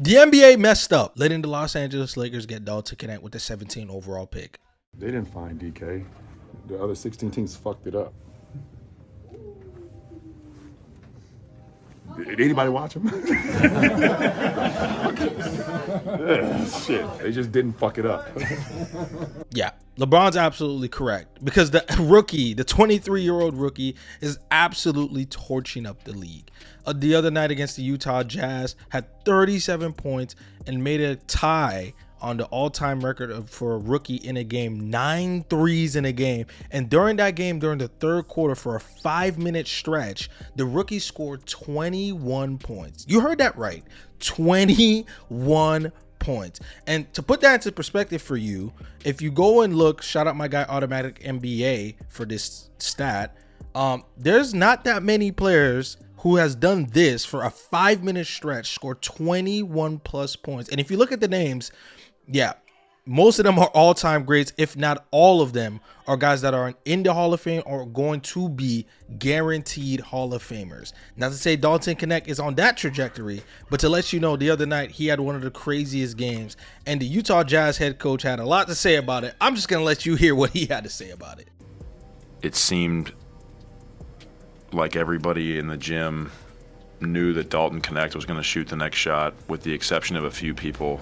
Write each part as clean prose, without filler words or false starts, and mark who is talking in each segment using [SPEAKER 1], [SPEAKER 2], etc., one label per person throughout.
[SPEAKER 1] The NBA messed up, letting the Los Angeles Lakers get Dalton Knecht with the 17 overall pick.
[SPEAKER 2] They didn't find DK. The other 16 teams fucked it up. Did anybody watch him? Shit, they just didn't fuck it up.
[SPEAKER 1] Yeah, LeBron's absolutely correct because the rookie, the 23-year-old rookie, is absolutely torching up the league. The other night against the Utah Jazz, had 37 points and made a tie on the all-time record for a rookie in a game, 9 threes in a game. And during that game, during the third quarter, for a 5-minute stretch, the rookie scored 21 points. You heard that right, 21 points. And to put that into perspective for you, if you go and look, shout out my guy Automatic NBA for this stat, there's not that many players who has done this for a 5-minute stretch, scored 21 plus points. And if you look at the names, yeah, most of them are all-time greats, if not all of them are guys that are in the Hall of Fame or going to be guaranteed Hall of Famers. Not to say Dalton Knecht is on that trajectory, but to let you know, the other night he had one of the craziest games, and the Utah Jazz head coach had a lot to say about it. I'm just going to let you hear what he had to say about it.
[SPEAKER 3] It seemed like everybody in the gym knew that Dalton Knecht was going to shoot the next shot, with the exception of a few people.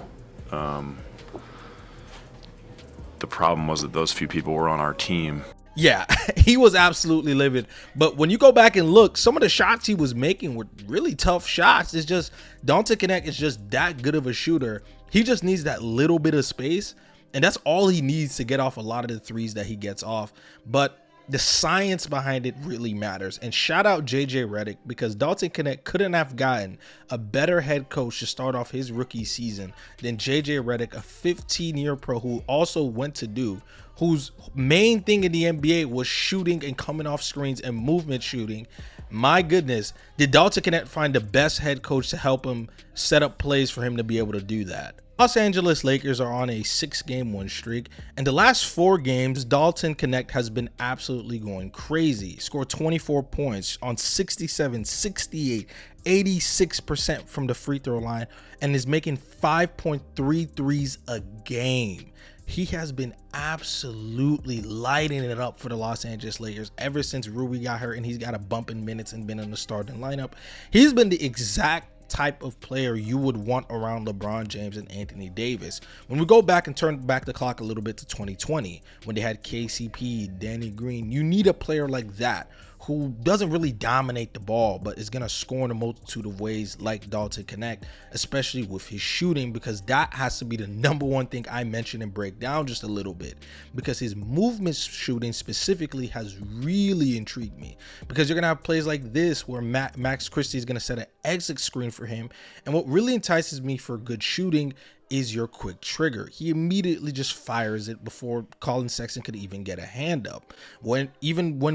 [SPEAKER 3] The problem was that those few people were on our team.
[SPEAKER 1] Yeah, he was absolutely livid. But when you go back and look, some of the shots he was making were really tough shots. It's just Dalton Knecht is just that good of a shooter. He just needs that little bit of space, and that's all he needs to get off a lot of the threes that he gets off. But the science behind it really matters. And shout out JJ Redick, because Dalton Knecht couldn't have gotten a better head coach to start off his rookie season than JJ Redick, a 15-year pro who also went to Duke, whose main thing in the NBA was shooting and coming off screens and movement shooting. My goodness, did Dalton Knecht find the best head coach to help him set up plays for him to be able to do that? Los Angeles Lakers are on a 6-game win streak, and the last 4 games, Dalton Knecht has been absolutely going crazy. Scored 24 points on 67, 68, 86% from the free throw line, and is making 5.3 threes a game. He has been absolutely lighting it up for the Los Angeles Lakers ever since Rui got hurt and he's got a bump in minutes and been in the starting lineup. He's been the exact type of player you would want around LeBron James and Anthony Davis. When we go back and turn back the clock a little bit to 2020, when they had KCP, Danny Green, you need a player like that who doesn't really dominate the ball, but is going to score in a multitude of ways like Dalton Knecht, especially with his shooting, because that has to be the number one thing I mention and break down just a little bit, because his movement shooting specifically has really intrigued me, because you're going to have plays like this where Max Christie is going to set an exit screen for him. And what really entices me for good shooting is your quick trigger. He immediately just fires it before Colin Sexton could even get a hand up. When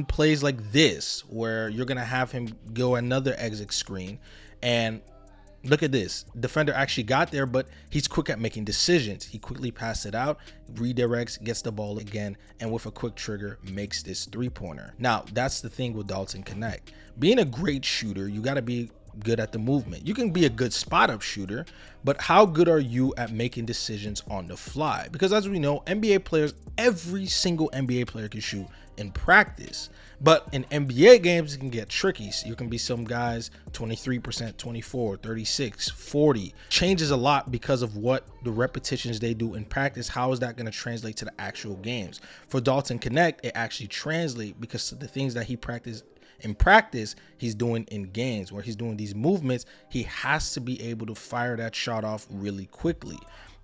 [SPEAKER 1] plays like this, where you're gonna have him go another exit screen, and look at this, defender actually got there, but he's quick at making decisions. He quickly passes it out, redirects, gets the ball again, and with a quick trigger makes this 3-pointer. Now that's the thing with Dalton Knecht. Being a great shooter, you got to be good at the movement. You can be a good spot up shooter, but how good are you at making decisions on the fly? Because as we know, NBA players, every single NBA player can shoot in practice, but in NBA games it can get tricky. So you can be some guys 23%, 24, 36, 40. Changes a lot because of what the repetitions they do in practice. How is that going to translate to the actual games? For Dalton Knecht, it actually translates because of the things that he practiced in practice, he's doing in games where he's doing these movements. He has to be able to fire that shot off really quickly.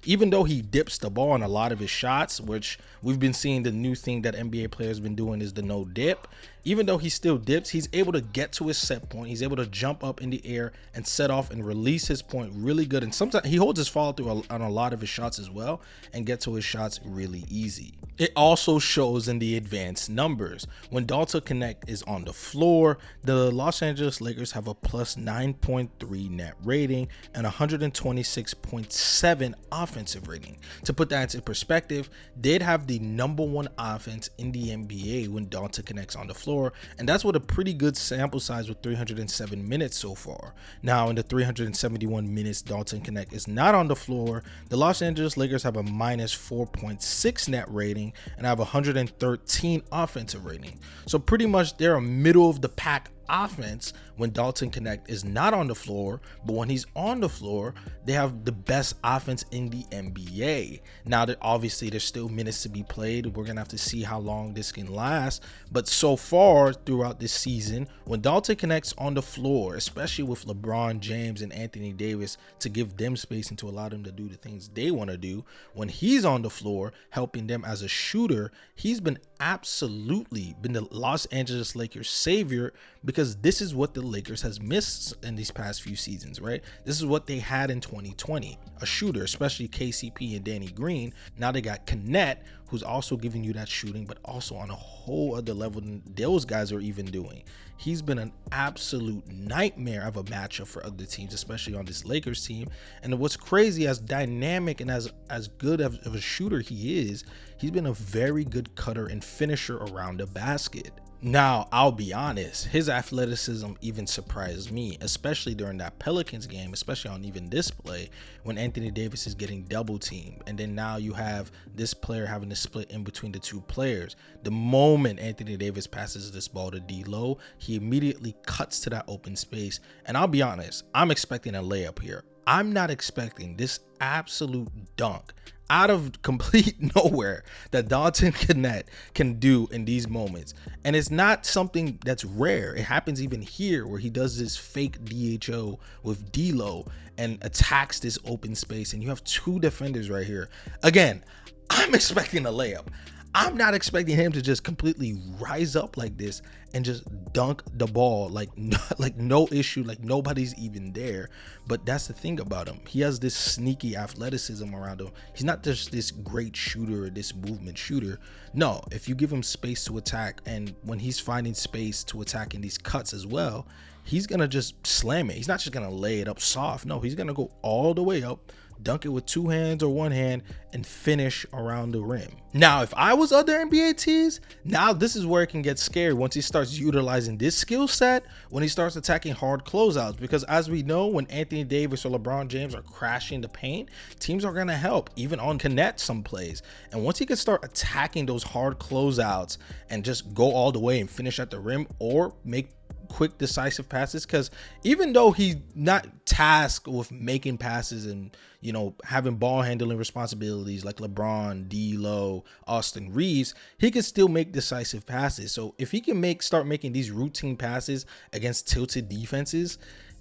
[SPEAKER 1] Even though he dips the ball on a lot of his shots, which we've been seeing, the new thing that NBA players have been doing is the no dip. Even though he still dips, he's able to get to his set point. He's able to jump up in the air and set off and release his point really good. And sometimes he holds his follow through on a lot of his shots as well and get to his shots really easy. It also shows in the advanced numbers. When Dalton Knecht is on the floor, the Los Angeles Lakers have a plus 9.3 net rating and 126.7 offensive rating. To put that into perspective, they'd have the #1 offense in the NBA when Dalton Knecht's on the floor. floor, and that's with a pretty good sample size with 307 minutes so far. Now, in the 371 minutes Dalton Knecht is not on the floor, the Los Angeles Lakers have a minus 4.6 net rating and have 113 offensive rating. So pretty much they're a middle of the pack offense when Dalton Knecht is not on the floor, but when he's on the floor, they have the best offense in the NBA. Now, that obviously there's still minutes to be played. We're gonna have to see how long this can last, but so far throughout this season, when Dalton Knecht's on the floor, especially with LeBron James and Anthony Davis to give them space and to allow them to do the things they want to do, when he's on the floor helping them as a shooter, he's been absolutely been the Los Angeles Lakers savior, because this is what the Lakers has missed in these past few seasons, right? This is what they had in 2020, a shooter, especially KCP and Danny Green. Now they got Knecht, who's also giving you that shooting, but also on a whole other level than those guys are even doing. He's been an absolute nightmare of a matchup for other teams, especially on this Lakers team. And what's crazy, as dynamic and as good of a shooter he is, he's been a very good cutter and finisher around the basket. Now, I'll be honest, his athleticism even surprised me, especially during that Pelicans game, especially on even this play when Anthony Davis is getting double teamed. And then now you have this player having to split in between the two players. The moment Anthony Davis passes this ball to D-Lo, he immediately cuts to that open space. And I'll be honest, I'm expecting a layup here. I'm not expecting this absolute dunk out of complete nowhere that Dalton Knecht can do in these moments. And it's not something that's rare. It happens even here, where he does this fake DHO with D-Lo and attacks this open space, and you have two defenders right here. Again, I'm expecting a layup. I'm not expecting him to just completely rise up like this and just dunk the ball like no issue, like nobody's even there. But that's the thing about him. He has this sneaky athleticism around him. He's not just this great shooter or this movement shooter. No, if you give him space to attack, and when he's finding space to attack in these cuts as well, he's gonna just slam it. He's not just gonna lay it up soft. No, he's gonna go all the way up, dunk it with two hands or one hand, and finish around the rim. Now, if I was other NBA teams, now this is where it can get scary once he starts utilizing this skill set, when he starts attacking hard closeouts. Because as we know, when Anthony Davis or LeBron James are crashing the paint, teams are going to help, even on Knecht some plays. And once he can start attacking those hard closeouts and just go all the way and finish at the rim, or make quick decisive passes, because even though he's not tasked with making passes and, you know, having ball handling responsibilities like LeBron, D-Lo, Austin Reeves, he can still make decisive passes. So if he can start making these routine passes against tilted defenses,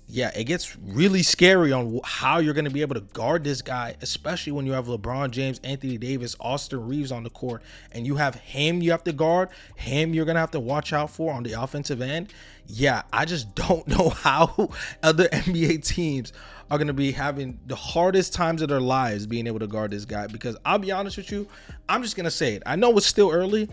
[SPEAKER 1] yeah, it gets really scary on how you're going to be able to guard this guy, especially when you have LeBron James, Anthony Davis, Austin Reeves on the court, and you have him you have to guard, him you're going to have to watch out for on the offensive end. Yeah, I just don't know how other NBA teams are going to be having the hardest times of their lives being able to guard this guy, because I'll be honest with you, I'm just going to say it. I know it's still early.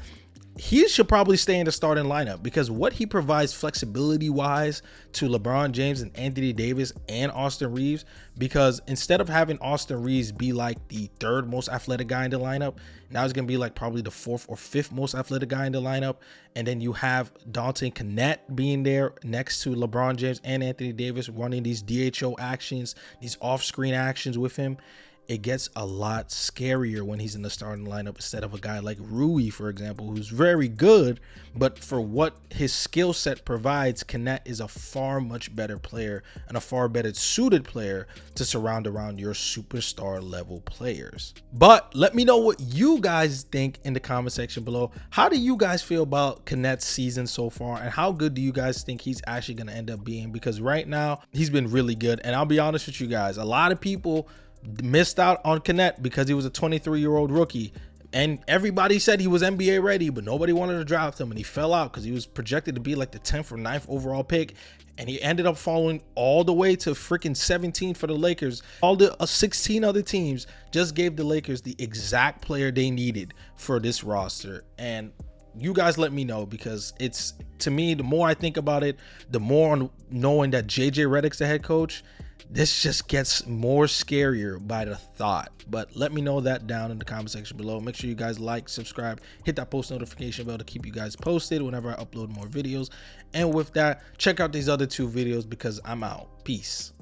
[SPEAKER 1] He should probably stay in the starting lineup, because what he provides flexibility wise to LeBron James and Anthony Davis and Austin Reeves, because instead of having Austin Reeves be like the third most athletic guy in the lineup, now he's going to be like probably the fourth or fifth most athletic guy in the lineup. And then you have Dalton Knecht being there next to LeBron James and Anthony Davis, running these DHO actions, these off-screen actions with him. It gets a lot scarier when he's in the starting lineup instead of a guy like Rui, for example, who's very good, but for what his skill set provides, Knecht is a far much better player and a far better suited player to surround around your superstar level players. But let me know what you guys think in the comment section below. How do you guys feel about Knecht's season so far, and how good do you guys think he's actually going to end up being? Because right now he's been really good, and I'll be honest with you guys, a lot of people missed out on Knecht because he was a 23-year-old rookie, and everybody said he was NBA ready, but nobody wanted to draft him, and he fell out because he was projected to be like the 10th or 9th overall pick, and he ended up falling all the way to freaking 17 for the Lakers. All the 16 other teams just gave the Lakers the exact player they needed for this roster. And you guys let me know, because it's, to me, the more I think about it, the more knowing that JJ Redick's the head coach, this just gets more scarier by the thought. But let me know that down in the comment section below. Make sure you guys like, subscribe, hit that post notification bell to keep you guys posted whenever I upload more videos. And with that, check out these other 2 videos because I'm out. Peace.